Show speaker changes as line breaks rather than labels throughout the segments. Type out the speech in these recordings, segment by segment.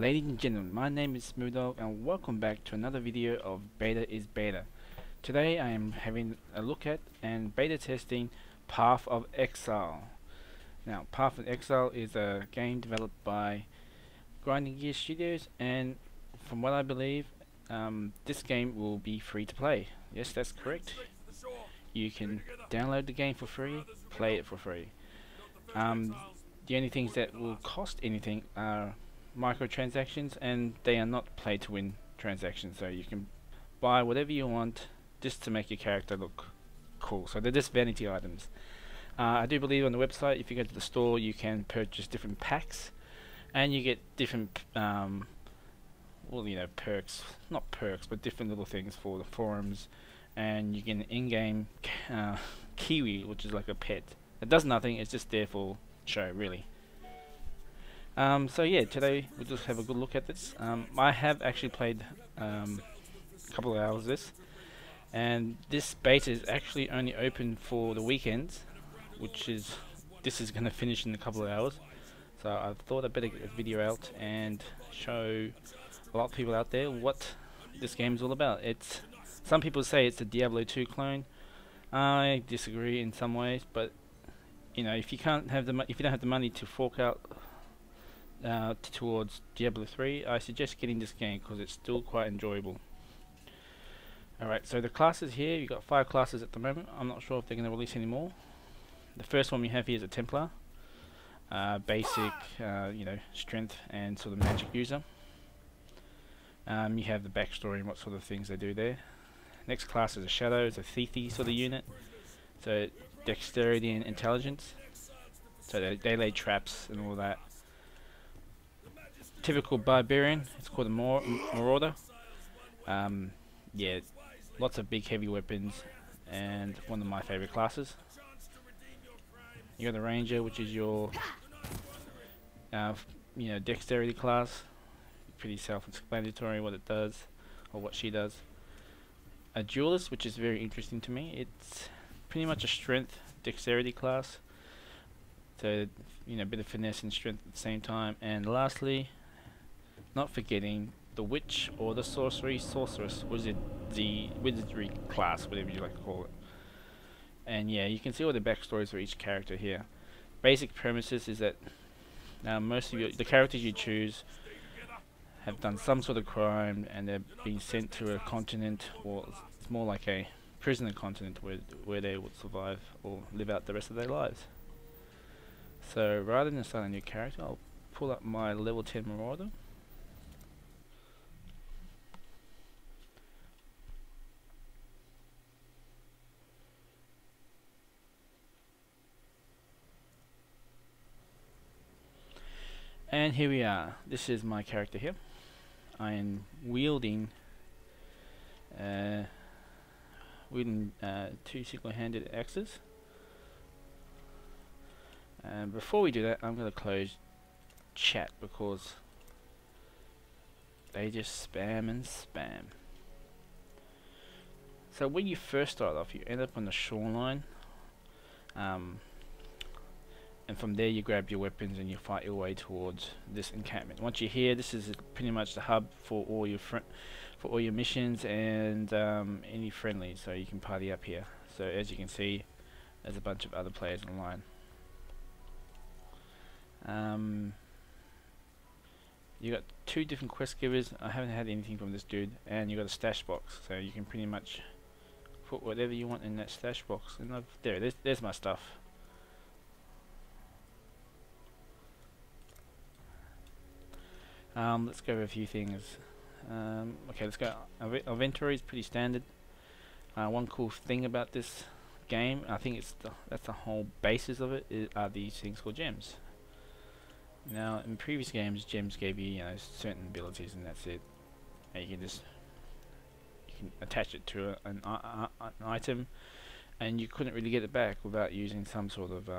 Ladies and gentlemen, my name is Smoothdog and welcome back to another video of Beta is Beta. Today I am having a look at and beta testing Path of Exile. Now, Path of Exile is a game developed by Grinding Gear Studios, and from what I believe, this game will be free to play. Yes, that's correct. You can download the game for free, play it for free. The only things that will cost anything are microtransactions, and they are not play to win transactions, so you can buy whatever you want just to make your character look cool. So they're just vanity items. I do believe on the website, if you go to the store, you can purchase different packs and you get different well, you know, perks, not perks, but different little things for the forums, and you get an in-game kiwi, which is like a pet. It does nothing, it's just there for show, really. So yeah, today we'll just have a good look at this. I have actually played a couple of hours of this, and this beta is actually only open for the weekends, this is going to finish in a couple of hours. So I thought I'd better get a video out and show a lot of people out there what this game is all about. Some people say it's a Diablo 2 clone. I disagree in some ways, but you know, if you don't have the money to fork out towards Diablo 3, I suggest getting this game because it's still quite enjoyable. Alright, so the classes here, you've got 5 classes at the moment. I'm not sure if they're going to release any more. The first one we have here is a Templar. Basic, you know, strength and sort of magic user. You have the backstory and what sort of things they do there. Next class is a Shadow, it's a thiefy sort of unit. So dexterity and intelligence. So they lay traps and all that. Typical barbarian, it's called a marauder. Yeah, lots of big heavy weapons and one of my favorite classes. You got the ranger, which is your you know, dexterity class. Pretty self-explanatory what it does or what she does. A duelist, which is very interesting to me. It's pretty much a strength dexterity class. So, you know, a bit of finesse and strength at the same time. And lastly, not forgetting the witch or the sorceress, the wizardry class, whatever you like to call it. And yeah, you can see all the backstories for each character here. Basic premises is that most of the characters you choose have done some sort of crime and they're being sent to a continent, or it's more like a prisoner continent where they would survive or live out the rest of their lives. So rather than start a new character, I'll pull up my level 10 Marauder. And here we are. This is my character here. I am wielding 2 single-handed axes. And before we do that, I'm going to close chat because they just spam and spam. So when you first start off, you end up on the shoreline. And from there you grab your weapons and you fight your way towards this encampment. Once you're here, this is pretty much the hub for all your missions and any friendlies, so you can party up here. So as you can see, there's a bunch of other players online. You got 2 different quest givers. I haven't had anything from this dude, and you got a stash box, so you can pretty much put whatever you want in that stash box. And there's my stuff. Let's go over a few things. Okay, let's go. Our inventory is pretty standard. One cool thing about this game, I think that's the whole basis of it, are these things called gems. Now, in previous games, gems gave you, you know, certain abilities, and that's it. And you can attach it to an item, and you couldn't really get it back without using some sort of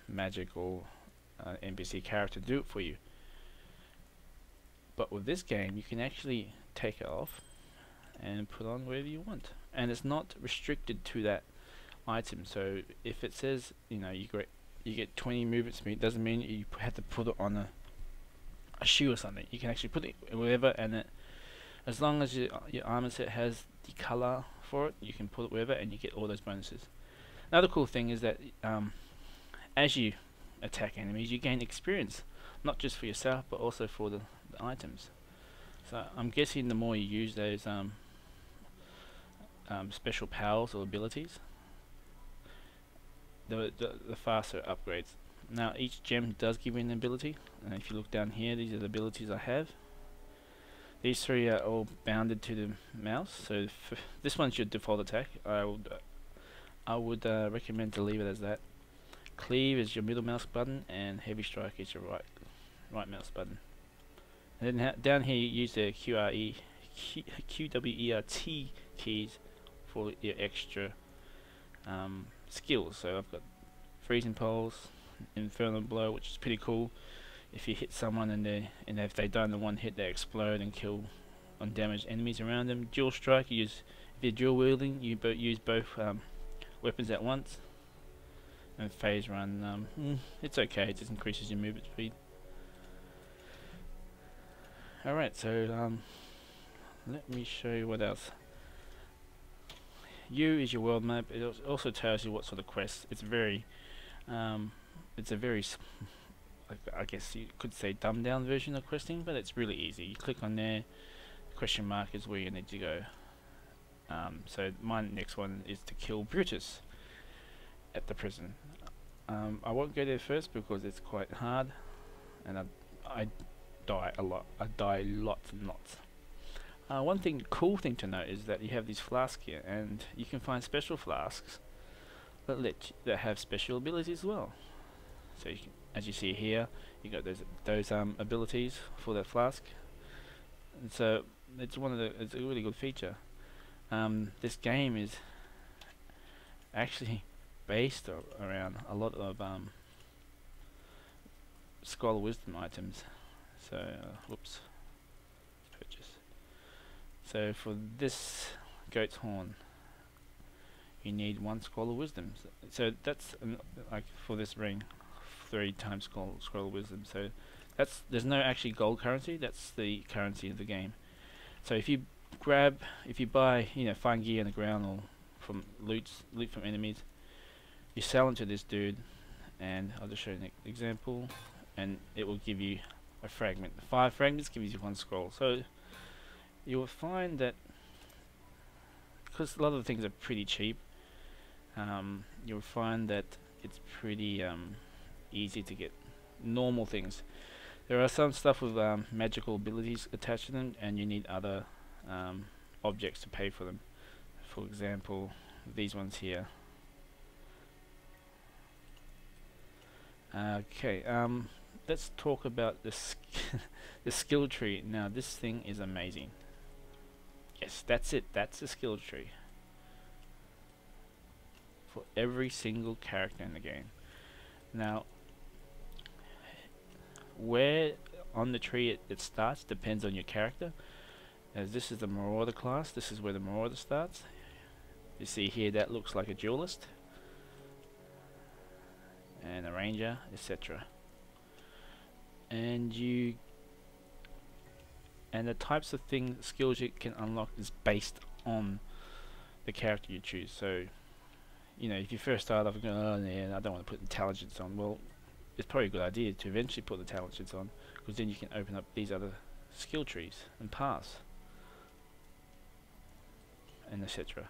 magic or NPC character to do it for you. But with this game, you can actually take it off and put on wherever you want, and it's not restricted to that item. So if it says, you know, you get 20 movement speed, doesn't mean you have to put it on a shoe or something. You can actually put it wherever, and it, as long as your armor set has the color for it, you can put it wherever, and you get all those bonuses. Another cool thing is that as you attack enemies, you gain experience, not just for yourself, but also for the items. So I'm guessing the more you use those special powers or abilities, the faster it upgrades. Now each gem does give you an ability, and if you look down here, these are the abilities I have. These three are all bounded to the mouse, so this one's your default attack. I would recommend to leave it as that. Cleave is your middle mouse button, and heavy strike is your right mouse button. And then down here you use the QWERT keys for your extra skills. So I've got freezing pulse, infernal blow, which is pretty cool. If you hit someone and if they die in the one hit, they explode and kill undamaged enemies around them. Dual strike, if you're dual wielding, you use both weapons at once. And phase run, it's okay, it just increases your movement speed. Alright, so let me show you what else. U is your world map. It also tells you what sort of quests. It's a very, I guess you could say dumbed down version of questing, but it's really easy. You click on there, question mark is where you need to go. So my next one is to kill Brutus at the prison. I won't go there first because it's quite hard, and I die a lot. I die lots and lots. Cool thing to note is that you have these flasks here, and you can find special flasks that have special abilities as well. So you can, as you see here, you got those abilities for that flask. And so it's a really good feature. This game is actually based around a lot of Scroll of Wisdom items. So whoops, purchase. So for this goat's horn, you need 1 Scroll of Wisdom. So that's like for this ring, 3 times Scroll of Wisdom. So there's no actually gold currency. That's the currency of the game. So if you buy, find gear on the ground or from loot from enemies, you sell into this dude, and I'll just show you an example, and it will give you a fragment. 5 fragments gives you 1 scroll. So you will find that because a lot of the things are pretty cheap, you'll find that it's pretty easy to get normal things. There are some stuff with magical abilities attached to them, and you need other objects to pay for them. For example, these ones here. Okay, let's talk about the skill tree. Now this thing is amazing. Yes, that's it. That's the skill tree for every single character in the game. Now, where on the tree it starts depends on your character. As this is the Marauder class, this is where the Marauder starts. You see here that looks like a duelist, and a ranger, etc. And the types of skills you can unlock is based on the character you choose. So, if you first start off going, oh yeah, I don't want to put intelligence on, well, it's probably a good idea to eventually put the intelligence on, because then you can open up these other skill trees and paths, and etc.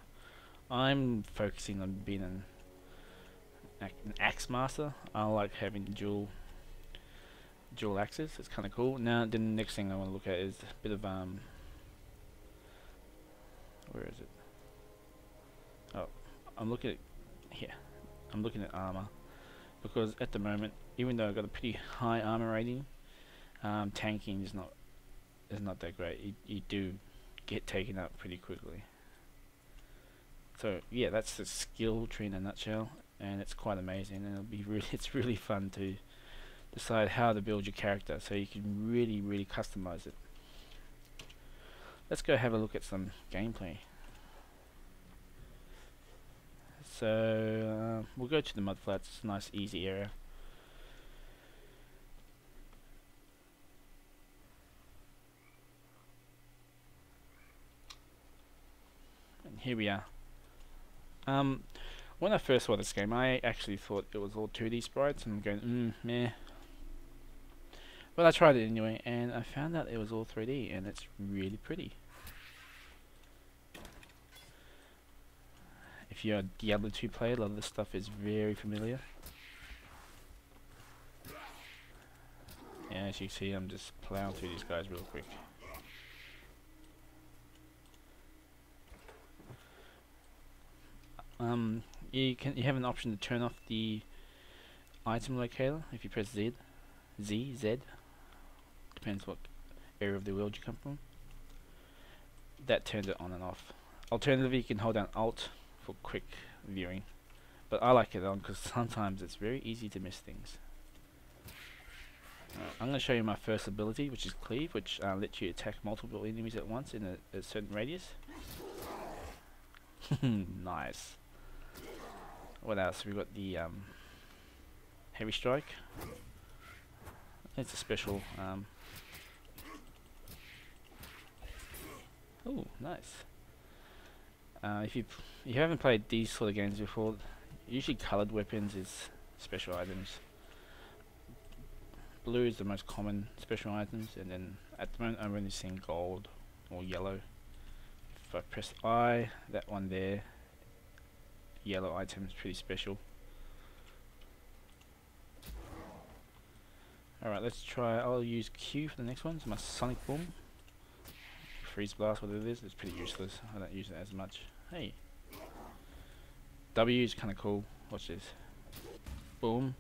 I'm focusing on being an axe master. I like having dual axes. It's kind of cool. Now the next thing I want to look at is a bit of where is it? Oh, I'm looking at here. I'm looking at armor, because at the moment, even though I've got a pretty high armor rating, tanking is not that great. You do get taken up pretty quickly. So yeah, that's the skill tree in a nutshell, and it's quite amazing, and it's really fun to decide how to build your character, so you can really customize it. Let's go have a look at some gameplay. So we'll go to the mud flats. Nice easy area. here we are. When I first saw this game, I actually thought it was all 2D sprites, and I'm going, meh. But I tried it anyway, and I found out it was all 3D, and it's really pretty. If you're a Diablo 2 player, a lot of this stuff is very familiar. Yeah, as you can see, I'm just plowing through these guys real quick. You have an option to turn off the item locator if you press Z, depends what area of the world you come from. That turns it on and off. Alternatively, you can hold down Alt for quick viewing, but I like it on because sometimes it's very easy to miss things. I'm going to show you my first ability, which is Cleave, which lets you attack multiple enemies at once in a certain radius. Nice. What else? We've got the Heavy Strike. It's a special. Oh, nice. If you haven't played these sort of games before, usually coloured weapons is special items. Blue is the most common special items, and then at the moment I'm only seeing gold or yellow. If I press I, that one there, yellow item is pretty special. Alright, let's try. I'll use Q for the next one. It's my Sonic Boom. Freeze Blast, whatever it is, it's pretty useless. I don't use it as much. Hey. W is kind of cool. Watch this. Boom.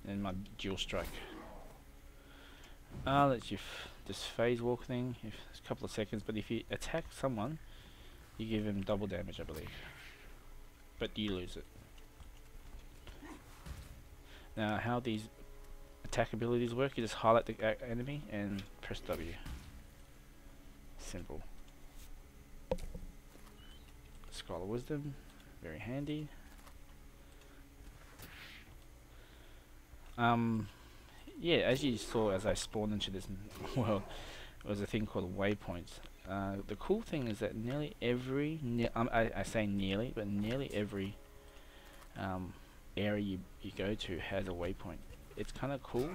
And my dual strike. I'll let you this phase walk thing. If it's a couple of seconds, but if you attack someone, you give him double damage, I believe. But you lose it. Now, how these attack abilities work? You just highlight the enemy and press W. Simple. Scroll of Wisdom, very handy. Yeah, as you saw as I spawned into this world, it was a thing called waypoints. The cool thing is that nearly every, I say nearly, but nearly every area you go to has a waypoint. It's kind of cool,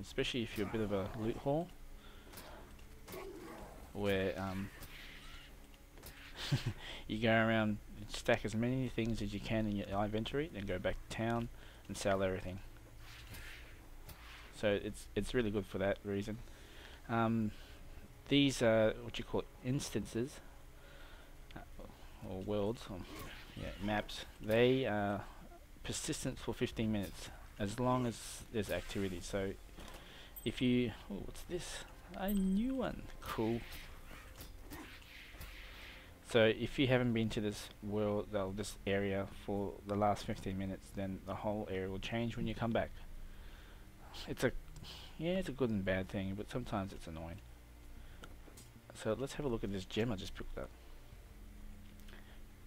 especially if you're a bit of a loot haul, where you go around and stack as many things as you can in your inventory, then go back to town and sell everything. So it's really good for that reason. These are what you call instances or worlds, or maps. They are persistent for 15 minutes as long as there's activity. So if you, oh, what's this? A new one. Cool. So if you haven't been to this world, this area for the last 15 minutes, then the whole area will change when you come back. It's a good and bad thing, but sometimes it's annoying. So let's have a look at this gem I just picked up.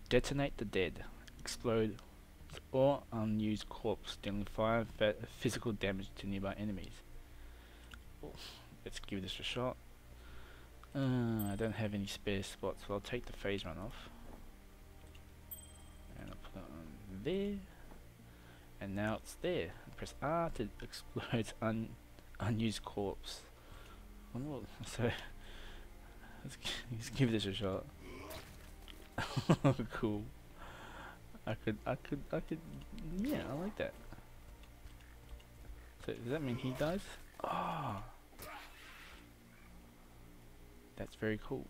Detonate the dead. Explode or unused corpse, dealing 5 physical damage to nearby enemies. Oh, let's give this a shot. I don't have any spare spots, so I'll take the phase run off. And I'll put it on there. And now it's there. Press R to explode unused corpse. So let's give this a shot. Cool. I could. Yeah, I like that. So does that mean he dies? Oh, that's very cool.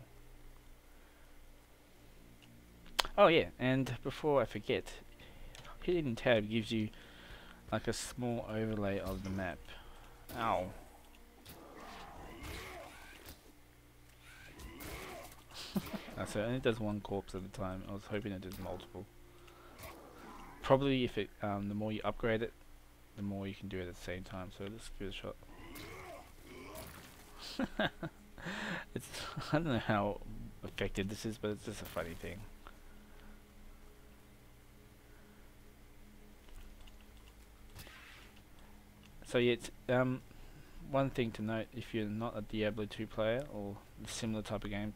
Oh yeah, and before I forget, hidden tab gives you like a small overlay of the map. Ow. So it only does one corpse at a time. I was hoping it does multiple. Probably if it, the more you upgrade it, the more you can do it at the same time. So let's give it a shot. It's, I don't know how effective this is, but it's just a funny thing. So yeah, it's, one thing to note, if you're not a Diablo 2 player or a similar type of game,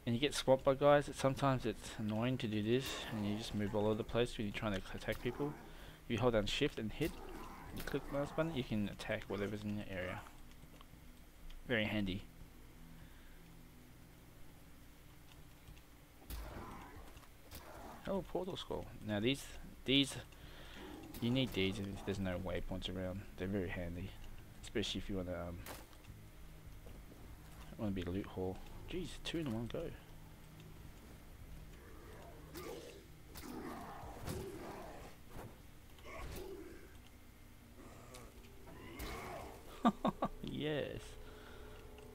and you get swamped by guys, sometimes it's annoying to do this, and you just move all over the place when you're trying to attack people. If you hold down shift and hit, you click the mouse button, you can attack whatever's in your area. Very handy. Oh, portal scroll. Now these you need these if there's no waypoints around. They're very handy, especially if you want to be a loot haul. Jeez, 2 in one go. Yes.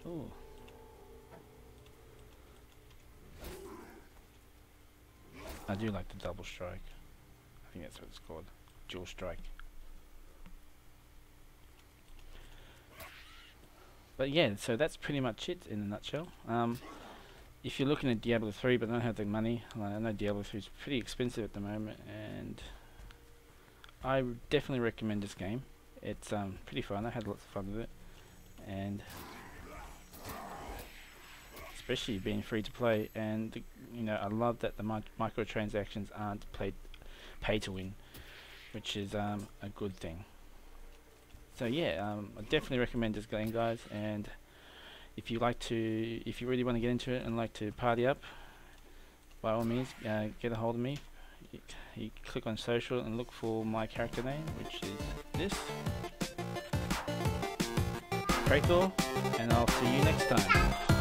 Oh. I do like the double strike. I think that's what it's called. Dual strike. But yeah, so that's pretty much it in a nutshell. If you're looking at Diablo 3 but don't have the money, I know Diablo 3 is pretty expensive at the moment, and I definitely recommend this game. It's pretty fun. I had lots of fun with it, and especially being free to play. And you know, I love that the microtransactions aren't pay to win, which is a good thing. So yeah, I definitely recommend this game, guys. And if you really want to get into it and like to party up, by all means, get a hold of me. You click on social and look for my character name, which is this, KRAETHOR, and I'll see you next time.